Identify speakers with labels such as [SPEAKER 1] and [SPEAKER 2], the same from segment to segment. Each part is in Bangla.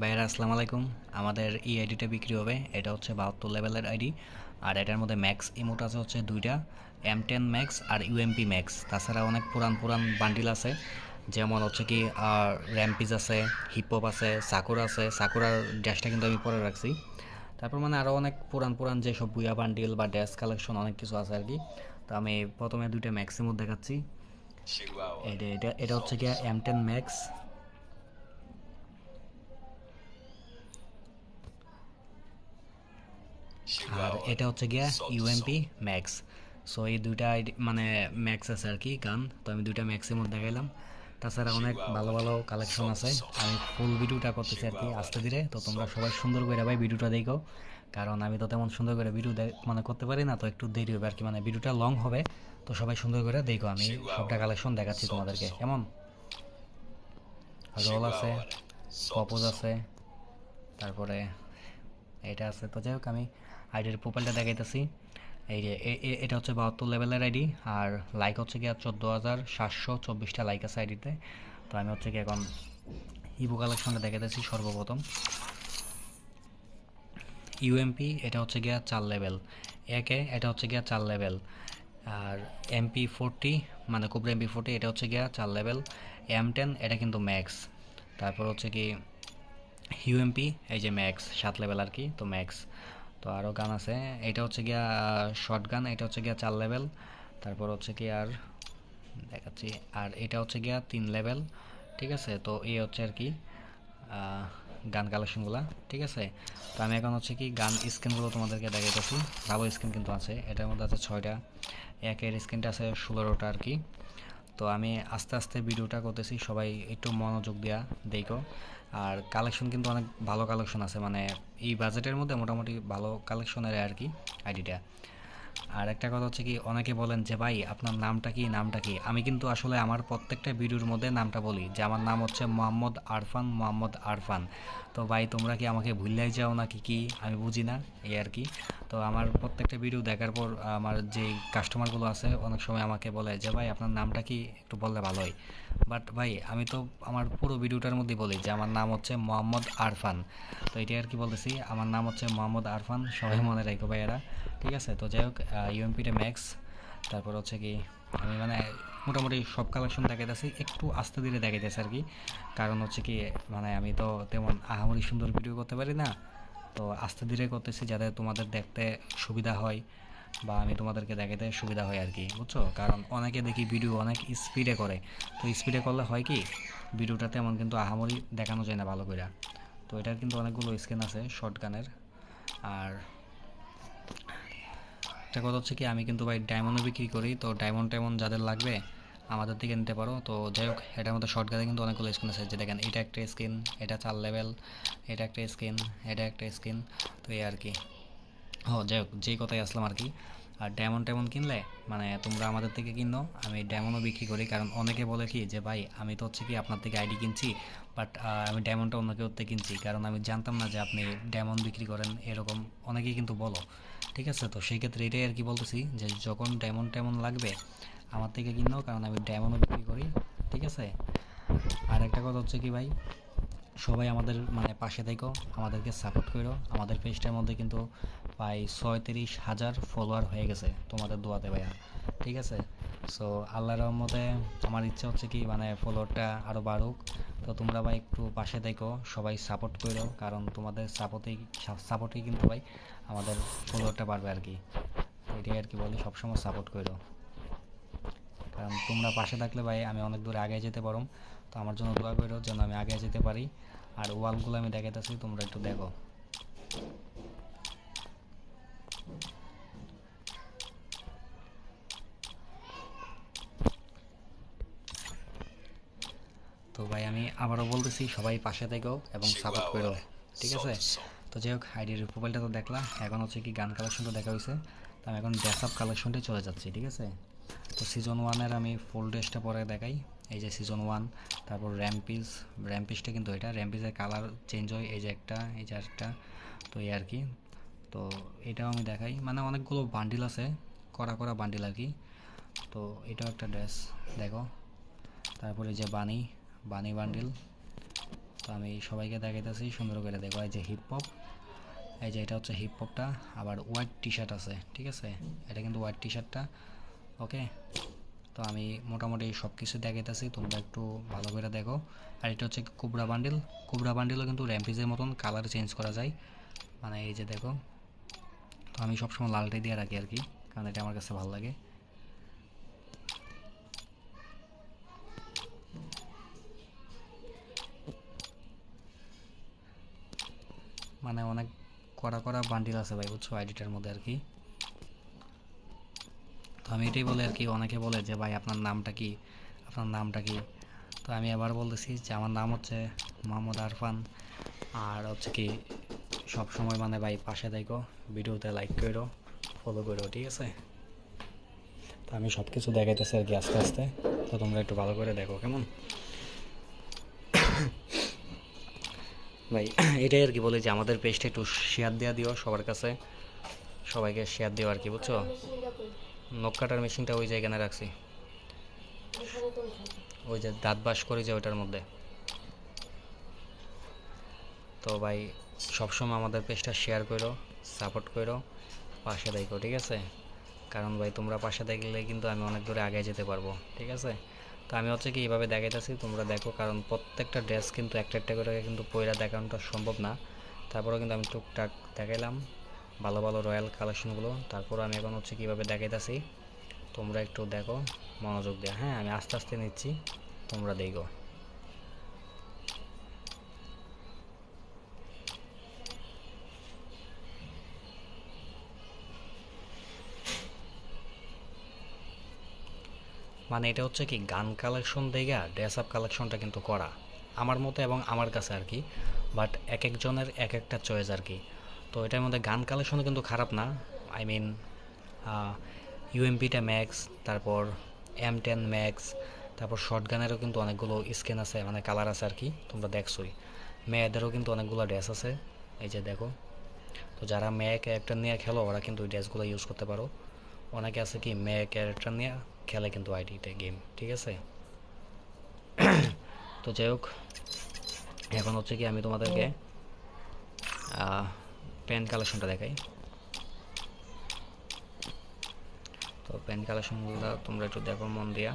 [SPEAKER 1] ভাইয়েরা আসসালামু আলাইকুম। আমাদের এই আইডিটা বিক্রি হবে, এটা হচ্ছে 72 লেভেলের আইডি। আর এটার মধ্যে ম্যাক্স ইমোট আছে হচ্ছে দুইটা, M10 ম্যাক্স আর ইউএমপি ম্যাক্স। তাছাড়া অনেক পুরান পুরান বান্ডিল আছে, যেমন হচ্ছে কি র্যাম্পিজ আছে, হিপহপ আছে, সাকুরা আছে। সাকুরার ড্যাশটা কিন্তু আমি পরে রাখছি। তারপর মানে আরও অনেক পুরান পুরান যেসব বুয়া বান্ডিল বা ড্যাশ কালেকশন অনেক কিছু আছে আর কি। তো আমি প্রথমে দুইটা ম্যাক্স ইমোট দেখাচ্ছি। এটা এটা এটা হচ্ছে গিয়া M10 ম্যাক্স, আর এটা হচ্ছে গিয়া ইউএমপি ম্যাক্স। সো এই দুইটা মানে ম্যাক্স আছে আর কি গান। তো আমি দুইটা ম্যাক্সের মধ্যে দেখাইলাম। তাছাড়া অনেক ভালো ভালো কালেকশন আছে। আমি ফুল ভিডিওটা করতেছি আর কি আস্তে ধীরে। তো তোমরা সবাই সুন্দর করে ভাই ভিডিওটা দেখো, কারণ আমি তো তেমন সুন্দর করে ভিডিও মানে করতে পারি না, তো একটু দেরি হবে আর কি, মানে ভিডিওটা লং হবে। তো সবাই সুন্দর করে দেখো, আমি সবটা কালেকশন দেখাচ্ছি তোমাদেরকে কেমন। রোল আছে, পপোজ আছে, তারপরে এটা আছে। তো যাই হোক আমি আইডির প্রোফাইলটা দেখাইতেছি। এই যে এটা হচ্ছে 72 লেভেলের আইডি, আর লাইক হচ্ছে কি 14,724টা লাইক আছে আইডিতে। তো আমি হচ্ছে কি এখন ইবো কালেকশনটা দেখাইতেছি সর্বপ্রথম। ইউএমপি এটা হচ্ছে গিয়া 4 লেভেল, একে এটা হচ্ছে গিয়া 4 লেভেল। আর MP40 মানে কোবরা MP40 এটা হচ্ছে গিয়া 4 লেভেল। M10 এটা কিন্তু ম্যাক্স। তারপর হচ্ছে কি ইউএমপি এই যে ম্যাক্স 7 লেভেল আর কি, তো ম্যাক্স। তো আরও গান আছে, এটা হচ্ছে গিয়া শর্ট গান, এটা হচ্ছে গিয়া 4 লেভেল। তারপর হচ্ছে কি আর দেখাচ্ছি, আর এটা হচ্ছে গিয়া 3 লেভেল। ঠিক আছে, তো এই হচ্ছে আর কি আহ, গান কালেকশনগুলো। ঠিক আছে, তো আমি এখন হচ্ছে কি গান স্ক্রিনগুলো তোমাদেরকে দেখাইতেছি। ভালো স্ক্রিন কিন্তু আছে, এটার মধ্যে আছে 6টা, একের স্ক্রিনটা আছে 16টা আর কি। তো আমি আস্তে আস্তে ভিডিওটা করতেছি, সবাই একটু মনোযোগ দেওয়া দেখো। আর কালেকশন কিন্তু অনেক ভালো কালেকশন আছে, মানে এই বাজেটের মধ্যে মোটামুটি ভালো কালেকশনের আর কি আইডিটা। আর একটা কথা হচ্ছে কি, অনেকে বলেন যে ভাই আপনার নামটা কি, নামটা কি। আমি কিন্তু আসলে আমার প্রত্যেকটা ভিডিওর মধ্যে নামটা বলি যে আমার নাম হচ্ছে মোহাম্মদ আরফান, মোহাম্মদ আরফান। তো ভাই তোমরা কি আমাকে ভুললাই যাও নাকি কি, আমি বুঝি না এই আর কি। তো আমার প্রত্যেকটা ভিডিও দেখার পর আমার যে কাস্টমারগুলো আছে অনেক সময় আমাকে বলে যে ভাই আপনার নামটা কি একটু বললে ভালো হয়। বাট ভাই আমি তো আমার পুরো ভিডিওটার মধ্যে বলি যে আমার নাম হচ্ছে মোহাম্মদ আরফান। তো এটাই আর কি বলতেছি, আমার নাম হচ্ছে মোহাম্মদ আরফান, সবাই মনে রাখো ভাইয়েরা। ঠিক আছে, তো যাই হোক ইউএমপিটা ম্যাক্স। তারপর হচ্ছে কি আমি মানে মোটামুটি সব কালেকশন দেখাইতেছি, একটু আস্তে ধীরে দেখাইতেছি আর কি। কারণ হচ্ছে কি মানে আমি তো তেমন আহামরি সুন্দর ভিডিও করতে পারি না। তো আস্তে ধীরে করতেছি যাতে তোমাদের দেখতে সুবিধা হয়, বা আমি তোমাদেরকে দেখাতে সুবিধা হয় আর কি, বুঝছো। কারণ অনেকে দেখি ভিডিও অনেক স্পিডে করে, তো স্পিডে করলে হয় কি ভিডিওটা তেমন কিন্তু আহামরি দেখানো যায় না ভালো করে। তো এটার কিন্তু অনেকগুলো স্ক্রিন আছে শর্ট গানের। আর একটা কথা হচ্ছে কি আমি কিন্তু ভাই ডায়মন্ডও বিক্রি করি, তো ডায়মন্ড টাইমন্ড যাদের লাগবে আমাদের থেকে নিতে পারো। তো যাই হোক এটার মধ্যে শর্টকাটে কিন্তু অনেকগুলো স্কিন আছে, যে দেখেন এটা একটা স্কিন, এটা 4 লেভেল, এটা একটা স্কিন, এটা একটা স্কিন। তো এই আর কি। ও যাই হোক যেই কথাই আসলাম আর কি। আর ডায়মন্ড টাইমন্ড কিনলে মানে তোমরা আমাদের থেকে কিনো, আমি ডায়মন্ডও বিক্রি করি। কারণ অনেকে বলে কি যে ভাই আমি তো হচ্ছে কি আপনার থেকে আইডি কিনছি, বাট আমি ডায়মন্ডটা অন্য কেউ থেকে কিনছি, কারণ আমি জানতাম না যে আপনি ডায়মন্ড বিক্রি করেন, এরকম অনেকেই কিন্তু বলো। ঠিক আছে, তো সেই ক্ষেত্রে এটাই আর কি বলতেছি যে যখন ডায়মন্ড টাইমন্ড লাগবে আমার থেকে কিনো, কারণ আমি ডায়মন্ডও বিক্রি করি। ঠিক আছে। আর একটা কথা হচ্ছে কি ভাই, সবাই আমাদের মানে পাশে থেকো, আমাদেরকে সাপোর্ট করো। আমাদের পেজটার মধ্যে কিন্তু প্রায় 36,000 ফলোয়ার হয়ে গেছে তোমাদের দোয়াতে ভাইয়া। ঠিক আছে, সো আল্লাহর রহমতে আমার ইচ্ছা হচ্ছে কি মানে ফলোয়ারটা আরও বাড়ুক। তো তোমরা ভাই একটু পাশে থেকো, সবাই সাপোর্ট করো, কারণ তোমাদের সাপোর্টেই কিন্তু ভাই আমাদের ফলোয়ারটা বাড়বে আর কি। তো এটাই আর কি বলি, সবসময় সাপোর্ট করো, কারণ তোমরা পাশে থাকলে ভাই আমি অনেক দূরে আগে যেতে পারো। তো আমার জন্য দোয়া করো যেন আমি আগে যেতে পারি। আর ওয়ালগুলো আমি দেখাইতেছি, তোমরা একটু দেখো। তো ভাই আমি আবারও বলতেছি সবাই পাশে থেকো এবং সাপোর্ট করো। ঠিক আছে, তো যাই হোক আইডির প্রোফাইলটা তো দেখলাম, এখন হচ্ছে কি গান কালেকশনটা দেখা হয়েছে। তো আমি এখন ড্রেস আপ কালেকশনটাই চলে যাচ্ছি। ঠিক আছে, তো সিজন ওয়ানের আমি ফুল ড্রেসটা পরে দেখাই। এই যে সিজন ওয়ান, তারপর র্যাম্পিজ। র্যাম্পিজটা কিন্তু এটা র্যাম্পিজের কালার চেঞ্জ হয়, এই যে একটা, এই যে একটা। তো এই আর কি। তো এটাও আমি দেখাই, মানে অনেকগুলো বান্ডিল আছে, কড়া কড়া বান্ডিল আর কি। তো এটাও একটা ড্রেস দেখো। তারপরে যে বানি, বানি বান্ডিল। তো আমি সবাইকে দেখাইতেছি সুন্দর করে দেখো। এই যে হিপ হপ, এই যে এটা হচ্ছে হিপ হপটা। আবার হোয়াইট টি শার্ট আছে, ঠিক আছে, এটা কিন্তু হোয়াইট টি শার্টটা। ওকে, তো আমি মোটামুটি সব কিছু দেখাইতেছি, তোমরা একটু ভালো করে দেখো। আর এটা হচ্ছে কোবরা বান্ডিল। কোবরা বান্ডিলও কিন্তু র্যাম্পেজের মতন কালার চেঞ্জ করা যায়, মানে এই যে দেখো। তো আমি সবসময় লালটাই দিয়ে রাখি আর কি, কারণ এটা আমার কাছে ভালো লাগে। মানে অনেক কড়া কড়া বান্ডিল আছে ভাই, বুঝছো, আইডিটার মধ্যে আর কি। তো আমি এটাই বলে আর কি, অনেকে বলে যে ভাই আপনার নামটা কি, আপনার নামটা কি। তো আমি আবার বলতেছি যে আমার নাম হচ্ছে মোহাম্মদ আরফান। আর হচ্ছে কি সব সময় মানে ভাই পাশে দেখো, ভিডিওতে লাইক করো, ফলো করো, ঠিক আছে। তো আমি সব কিছু দেখাইতেছি আর কি আস্তে আস্তে, তো তোমরা একটু ভালো করে দেখো কেমন ভাই। এটাই আর কি বলে যে আমাদের পেজটা একটু শেয়ার দেওয়া দিও সবার কাছে, সবাইকে শেয়ার দিও আর কি, বুঝছো। নখ কাটার মেশিনটা ওই জায়গায় রাখছি, ওই যে দাঁত বাস করি যে ওইটার মধ্যে। তো ভাই সবসময় আমাদের পেজটা শেয়ার করো, সাপোর্ট করো, পাশে দেখো, ঠিক আছে। কারণ ভাই তোমরা পাশে দেখলে কিন্তু আমি অনেক দূরে আগে যেতে পারবো, ঠিক আছে। তো আমি হচ্ছে কি এইভাবে দেখাইতেছি, তোমরা দেখো, কারণ প্রত্যেকটা ড্রেস কিন্তু একটা একটা করে কিন্তু পয়লা দেখানোটা সম্ভব না। তারপরেও কিন্তু আমি টুকটাক দেখাইলাম ভালো ভালো রয়্যাল কালেকশনগুলো। তারপর আমি এখন হচ্ছে কীভাবে দেখাইতেছি, তোমরা একটু দেখো মনোযোগ দিয়ে। হ্যাঁ, আমি আস্তে আস্তে নিচ্ছি, তোমরা দেখো। মানে এটা হচ্ছে কি গান কালেকশন দেখে ড্রেস আপ কালেকশনটা কিন্তু করা আমার মতে এবং আমার কাছে আর কি। বাট এক একজনের এক একটা চয়েস আর কি। তো এটার মধ্যে গান কালেকশনও কিন্তু খারাপ না। আই মিন ইউএমপিটা ম্যাক্স, তারপর M10 ম্যাক্স, তারপর শর্ট গানেরও কিন্তু অনেকগুলো স্কিন আছে, মানে কালার আছে আর কি, তোমরা দেখছোই। মেয়েদেরও কিন্তু অনেকগুলো ড্রেস আছে, এই যে দেখো। তো যারা মেয়ে ক্যারেক্টার নিয়ে খেলো ওরা কিন্তু ওই ড্রেসগুলো ইউজ করতে পারো। অনেকে আছে কি মেয়ে ক্যারেক্টার নিয়ে খেলে কিন্তু আইডিতে গেম, ঠিক আছে। তো যাই হোক, এখন হচ্ছে কি আমি তোমাদেরকে প্যান্ট কালেকশনটা দেখাই। তো প্যান্ট কালেকশনগুলো তোমরা একটু দেখো মন দিয়া।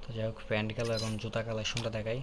[SPEAKER 1] তো যাই হোক, প্যান্ট কালার, এখন জুতা কালেকশনটা দেখাই।